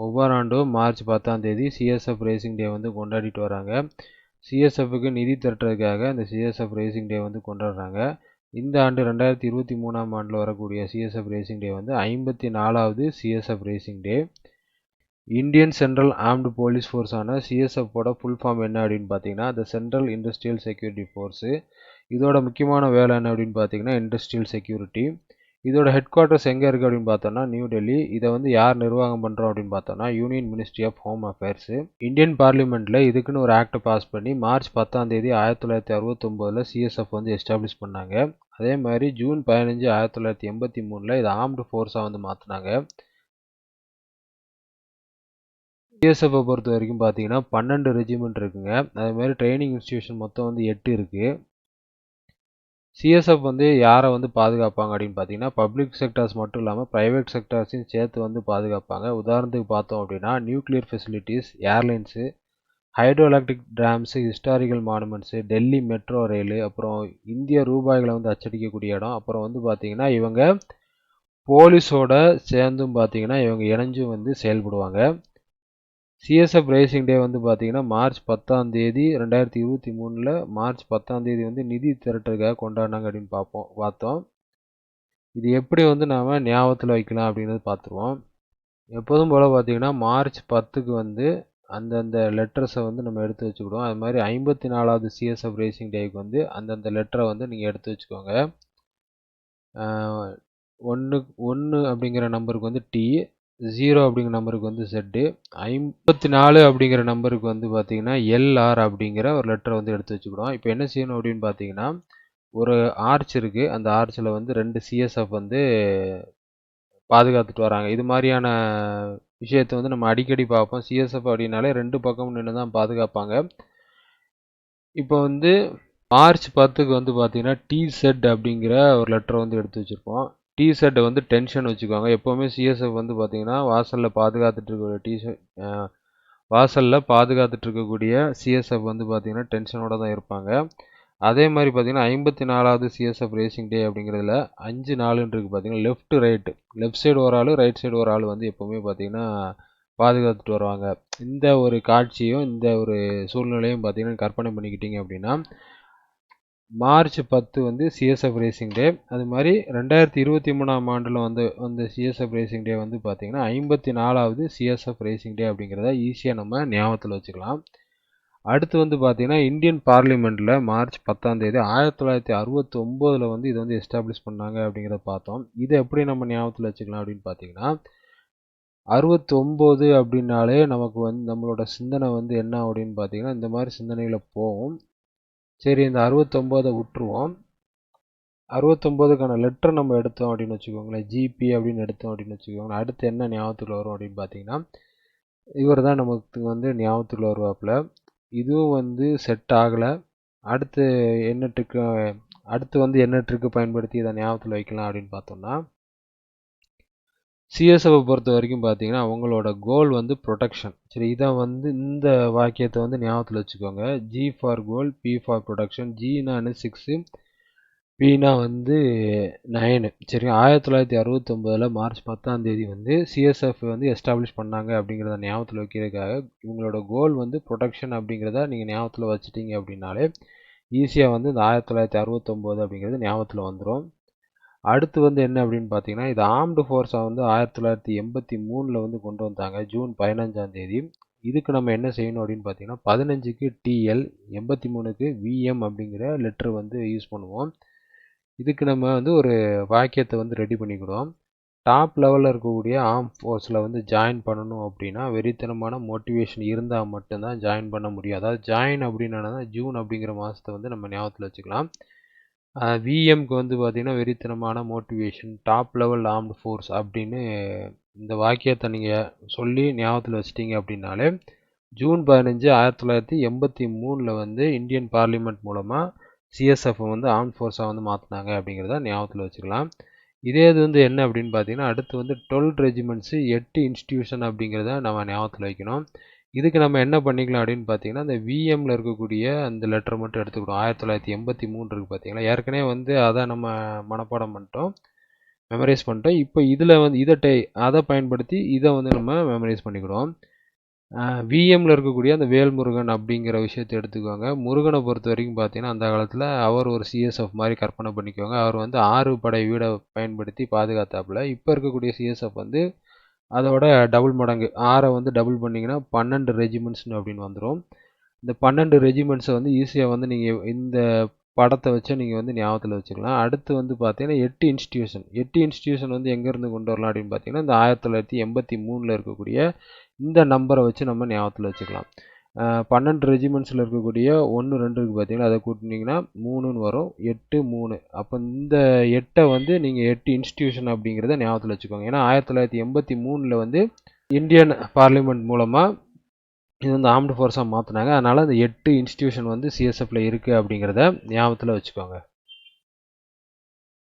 ஒவ்வொரு ஆண்டும் மார்ச் 10ஆம் தேதி CSF Raising Day வந்து கொண்டாடிட்டு வராங்க. CSFக்கு நிதி திரட்டுறதுக்காக இந்த CSF Raising Day வந்து கொண்டாடுறாங்க. இந்த ஆண்டு 2023ஆம் ஆண்டில் வரக்கூடிய CSF Raising Day வந்து 54வது CSF Raising Day. Indian central armed police ஃபோர்ஸான CSFோட ஃபுல் ஃபார்ம் என்ன அப்படின்னு பார்த்தீங்கன்னா the central industrial security force. இதோட முக்கியமான வேலை என்ன அப்படின்னு பார்த்தீங்கன்னா இண்டஸ்ட்ரியல் செக்யூரிட்டி. இதோட ஹெட் குவார்ட்டர்ஸ் எங்கே இருக்குது அப்படின்னு பார்த்தோம்னா நியூ டெல்லி. இதை வந்து யார் நிர்வாகம் பண்ணுறோம் அப்படின்னு பார்த்தோம்னா union ministry of home affairs. Indian பார்லிமெண்ட்டில் இதுக்குன்னு ஒரு ஆக்டை பாஸ் பண்ணி மார்ச் 10ஆம் தேதி 1969 CSF வந்து எஸ்டாப்ளிஷ் பண்ணாங்க. அதே மாதிரி ஜூன் 15 1983 இது ஆர்ம்டு ஃபோர்ஸாக வந்து மாற்றினாங்க. CSFை பொறுத்த வரைக்கும் பார்த்தீங்கன்னா 12 ரெஜிமெண்ட் இருக்குங்க. அதே மாதிரி ட்ரைனிங் இன்ஸ்டியூஷன் மொத்தம் வந்து 8 இருக்குது. CSF வந்து யாரை வந்து பாதுகாப்பாங்க அப்படின்னு பார்த்தீங்கன்னா பப்ளிக் செக்டார்ஸ் மட்டும் இல்லாமல் ப்ரைவேட் செக்டார்ஸையும் சேர்த்து வந்து பாதுகாப்பாங்க. உதாரணத்துக்கு பார்த்தோம் அப்படின்னா nuclear facilities, airlines, hydro electric dams, historical monuments, Delhi metro rail, அப்புறம் இந்திய ரூபாய்களை வந்து அச்சடிக்கக்கூடிய இடம், அப்புறம் வந்து பார்த்தீங்கன்னா இவங்க போலீஸோட சேர்ந்தும் பார்த்தீங்கன்னா இவங்க இணைஞ்சும் வந்து செயல்படுவாங்க. CSF Raising Day வந்து பார்த்தீங்கன்னா மார்ச் 10ஆம் தேதி 2023 மார்ச் 10ஆம் தேதி வந்து நிதி திரட்டுறதுக்காக கொண்டாடினாங்க அப்படின்னு பார்த்தோம். இது எப்படி வந்து நாம் ஞாபகத்தில் வைக்கலாம் அப்படின்றது பார்த்துருவோம். எப்போதும் போல் பார்த்தீங்கன்னா மார்ச் 10க்கு வந்து அந்தந்த லெட்டர்ஸை வந்து நம்ம எடுத்து வச்சுக்கிடுவோம். அது மாதிரி 54வது CSF Raising Dayக்கு வந்து அந்தந்த லெட்டரை வந்து நீங்கள் எடுத்து வச்சுக்கோங்க. 1 அப்படிங்கிற நம்பருக்கு வந்து T, 0 அப்படிங்கிற நம்பருக்கு வந்து Z, 54 அப்படிங்கிற நம்பருக்கு வந்து பார்த்தீங்கன்னா LR அப்படிங்கிற ஒரு லெட்டரை வந்து எடுத்து வச்சுக்கிடுவோம். இப்போ என்ன செய்யணும் அப்படின்னு பார்த்தீங்கன்னா ஒரு ஆர்ச் இருக்குது. அந்த ஆர்ச்சில் வந்து 2 CSF வந்து பாதுகாத்துட்டு வராங்க. இது மாதிரியான விஷயத்தை வந்து நம்ம அடிக்கடி பார்ப்போம். CSF அப்படின்னாலே 2 பக்கமும் நின்று தான் பாதுகாப்பாங்க. இப்போ வந்து மார்ச் 10க்கு வந்து பார்த்தீங்கன்னா TZ அப்படிங்கிற ஒரு லெட்டரை வந்து எடுத்து வச்சுருப்போம். டிஷர்ட்டை வந்து டென்ஷன் வச்சுக்குவாங்க. எப்போவுமே CSF வந்து பார்த்தீங்கன்னா வாசலில் பாதுகாத்துட்டு இருக்கக்கூடிய CSF வந்து பார்த்தீங்கன்னா டென்ஷனோட தான் இருப்பாங்க. அதே மாதிரி பார்த்தீங்கன்னா 54வது CSF Raising Day அப்படிங்கிறதுல 5 நாளுன்னு இருக்குது பார்த்தீங்கன்னா லெஃப்ட் சைடு ஒரு ஆள், ரைட் சைடு ஒரு ஆள் வந்து எப்போவுமே பார்த்தீங்கன்னா பாதுகாத்துட்டு வருவாங்க. இந்த ஒரு காட்சியும் இந்த ஒரு சூழ்நிலையும் பார்த்தீங்கன்னா கற்பனை பண்ணிக்கிட்டீங்க அப்படின்னா மார்ச் 10 வந்து CSF Raising Day. அது மாதிரி 2023ஆம் ஆண்டில் வந்து CSF Raising Day வந்து பார்த்தீங்கன்னா 54வது CSF Raising Day அப்படிங்கிறத ஈஸியாக நம்ம ஞாபகத்தில் வச்சுக்கலாம். அடுத்து வந்து பார்த்தீங்கன்னா இந்தியன் பார்லிமெண்ட்டில் மார்ச் 10ஆம் தேதி 1969 வந்து இது வந்து எஸ்டாப்ளிஷ் பண்ணாங்க அப்படிங்கிறத பார்த்தோம். இதை எப்படி நம்ம ஞாபகத்தில் வச்சுக்கலாம் அப்படின்னு பார்த்தீங்கன்னா 69 அப்படின்னாலே நமக்கு வந்து நம்மளோட சிந்தனை வந்து என்ன அப்படின்னு பார்த்தீங்கன்னா இந்த மாதிரி சிந்தனைகளை போகும். சரி, இந்த 69 விட்டுருவோம். 69க்கான லெட்டர் நம்ம எடுத்தோம் அப்படின்னு வச்சுக்கோங்களேன், GP அப்படின்னு எடுத்தோம் அப்படின்னு வச்சுக்கோங்களேன். அடுத்து என்ன ஞாபகத்தில் வரும் அப்படின்னு பார்த்தீங்கன்னா இவர் தான் நமக்கு வந்து ஞாபகத்தில் வருவாப்புல. இதுவும் வந்து செட் ஆகலை. அடுத்து என்ன ட்ரிக்கு பயன்படுத்தி இதை ஞாபகத்தில் வைக்கலாம் அப்படின்னு பார்த்தோம்னா CSFை பொறுத்த வரைக்கும் பார்த்தீங்கன்னா அவங்களோட கோல் வந்து ப்ரொடெக்ஷன். சரி, இதை வந்து இந்த வாக்கியத்தை வந்து ஞாபகத்தில் வச்சுக்கோங்க. G for goal, P for protection. Gனா 6, Pனா வந்து 9. சரி, 1969 மார்ச் 10ஆம் தேதி வந்து CSF வந்து எஸ்டாப்ளிஷ் பண்ணாங்க அப்படிங்கிறத ஞாபகத்தில் வைக்கிறதுக்காக இவங்களோட கோல் வந்து ப்ரொடெக்ஷன் அப்படிங்கிறத நீங்கள் ஞாபகத்தில் வச்சுட்டீங்க அப்படின்னாலே ஈஸியாக வந்து இந்த 1969 அப்படிங்கிறது ஞாபகத்தில் வந்துடும். அடுத்து வந்து என்ன அப்படின்னு பார்த்தீங்கன்னா இது ஆர்ம்டு ஃபோர்ஸை வந்து 1983 வந்து கொண்டு வந்தாங்க ஜூன் 15ஆம் தேதி. இதுக்கு நம்ம என்ன செய்யணும் அப்படின்னு பார்த்தீங்கன்னா 15க்கு TL, 83க்கு VM அப்படிங்கிற லெட்டர் வந்து யூஸ் பண்ணுவோம். இதுக்கு நம்ம வந்து ஒரு வாக்கியத்தை வந்து ரெடி பண்ணிக்கிடுவோம். டாப் லெவலில் இருக்கக்கூடிய ஆர்ம் ஃபோர்ஸில் வந்து ஜாயின் பண்ணணும் அப்படின்னா வெறித்தனமான மோட்டிவேஷன் இருந்தால் மட்டும்தான் ஜாயின் பண்ண முடியும். அதாவது ஜாயின் அப்படின்னா ஜூன் அப்படிங்கிற மாதத்தை வந்து நம்ம ஞாபகத்தில் வச்சுக்கலாம். VMக்கு வந்து பார்த்தீங்கன்னா வெறித்தனமான motivation, top level armed force அப்படின்னு இந்த வாக்கியத்தை நீங்கள் சொல்லி ஞாபகத்தில் வச்சிட்டிங்க அப்படின்னாலே ஜூன் 15 1983 வந்து இந்தியன் பார்லிமெண்ட் மூலமாக CSF வந்து ஆர்ம்ட் ஃபோர்ஸாக வந்து மாற்றினாங்க அப்படிங்கிறத ஞாபகத்தில் வச்சுக்கலாம். இதே இது வந்து என்ன அப்படின்னு பார்த்தீங்கன்னா அடுத்து வந்து 12 ரெஜிமெண்ட்ஸு, 8 இன்ஸ்டிடியூஷன் அப்படிங்கிறத நம்ம ஞாபகத்தில் வைக்கணும். இதுக்கு நம்ம என்ன பண்ணிக்கலாம் அப்படின்னு பார்த்தீங்கன்னா இந்த VMல இருக்கக்கூடிய அந்த லெட்டர் மட்டும் எடுத்துக்கிட்டோம். 1983 இருக்குது பார்த்தீங்களா, ஏற்கனவே வந்து அதை நம்ம மனப்பாடம் பண்ணிட்டோம். மெமரைஸ் பண்ணிட்டோம். இப்போ இதில் வந்து அதை பயன்படுத்தி இதை வந்து நம்ம மெமரைஸ் பண்ணிக்கிடுவோம். விஎம்மில் இருக்கக்கூடிய அந்த வேல்முருகன் அப்படிங்கிற விஷயத்தை எடுத்துக்கோங்க. முருகனை பொறுத்த வரைக்கும் பார்த்தீங்கன்னா அந்த காலத்தில் அவர் ஒரு சிஎஸ்எஃப் மாதிரி கற்பனை பண்ணிக்கோங்க. அவர் வந்து 6 படை வீடை பயன்படுத்தி பாதுகாத்தாப்புல. இப்போ இருக்கக்கூடிய சிஎஸ்எஃப் வந்து அதோட டபுள் மடங்கு 6 வந்து டபுள் பண்ணிங்கன்னா 12 ரெஜிமெண்ட்ஸ்னு அப்படின்னு வந்துடும். இந்த 12 ரெஜிமெண்ட்ஸை வந்து ஈஸியாக வந்து நீங்கள் இந்த படத்தை வச்சு நீங்கள் வந்து ஞாபகத்தில் வச்சுக்கலாம். அடுத்து வந்து பார்த்தீங்கன்னா 8 இன்ஸ்டியூஷன் வந்து எங்கேருந்து கொண்டு வரலாம் அப்படின்னு பார்த்தீங்கன்னா இந்த 1983 இருக்கக்கூடிய இந்த நம்பரை வச்சு நம்ம ஞாபகத்தில் வச்சுக்கலாம். 12 ரெஜிமெண்ட்ஸில் இருக்கக்கூடிய 1 2 இருக்குது பார்த்தீங்கன்னா, அதை கூட்டினீங்கன்னா 3ன்னு வரும். 8 3. அப்போ இந்த 8 வந்து நீங்கள் 8 இன்ஸ்டியூஷன் அப்படிங்கிறத ஞாபகத்தில் வச்சுக்கோங்க. ஏன்னா 1983 வந்து இந்தியன் பார்லிமெண்ட் மூலமாக இது வந்து ஆர்ம்டு ஃபோர்ஸாக மாற்றினாங்க. அதனால் அந்த 8 இன்ஸ்டியூஷன் வந்து சிஎஸ்எஃப்ல இருக்குது அப்படிங்கிறத ஞாபகத்தில் வச்சுக்கோங்க.